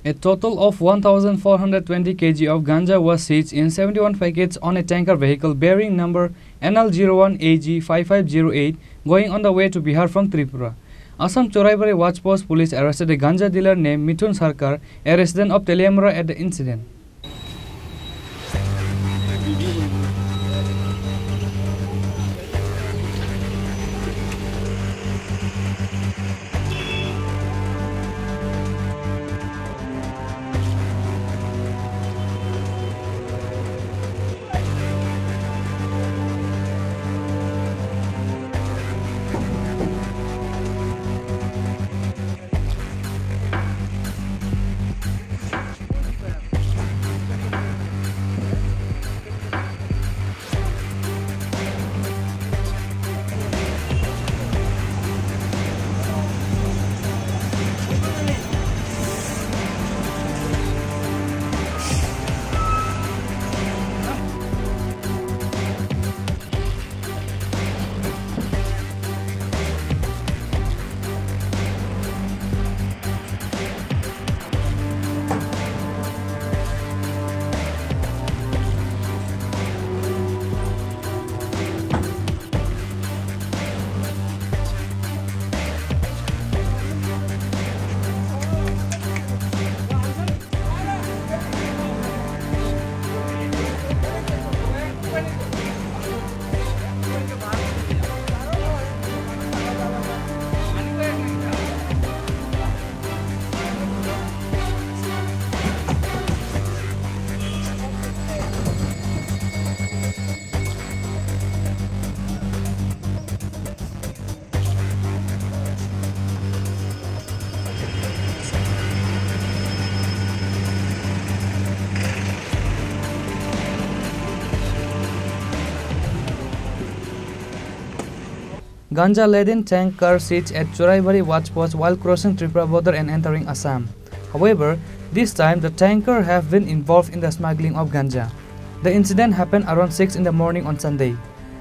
A total of 1,420 kg of ganja was seized in 71 packets on a tanker vehicle bearing number NL01AG-5508 going on the way to Bihar from Tripura. Assam Choraibari Watch Post police arrested a ganja dealer named Mithun Sarkar, a resident of Telliamra, at the incident. Ganja-laden tank car seized at Choraibari Watch Post while crossing Tripura border and entering Assam. However, this time the tanker have been involved in the smuggling of ganja. The incident happened around 6 in the morning on Sunday,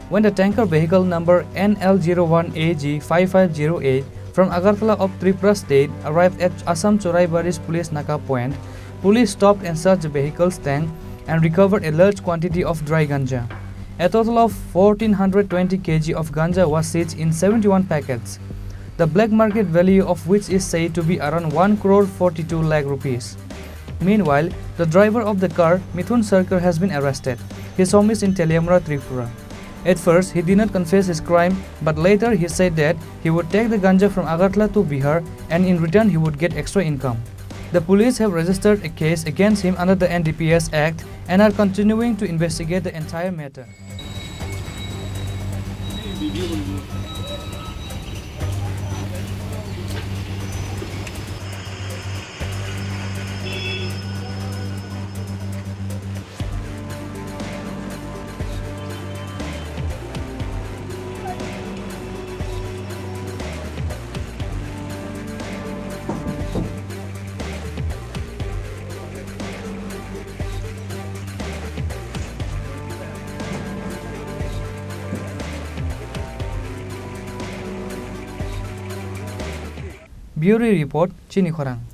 when the tanker vehicle number NL01AG-5508 from Agartala of Tripura state arrived at Assam Choraibari's police Naka point. Police stopped and searched the vehicle's tank and recovered a large quantity of dry ganja. A total of 1,420 kg of ganja was seized in 71 packets, the black market value of which is said to be around 1,42 lakh rupees. Meanwhile, the driver of the car, Mithun Sarkar, has been arrested. His home is in Telliamra, Tripura. At first, he did not confess his crime, but later he said that he would take the ganja from Agartala to Bihar and in return he would get extra income. The police have registered a case against him under the NDPS Act and are continuing to investigate the entire matter. Bureau Report, Chini Khorang.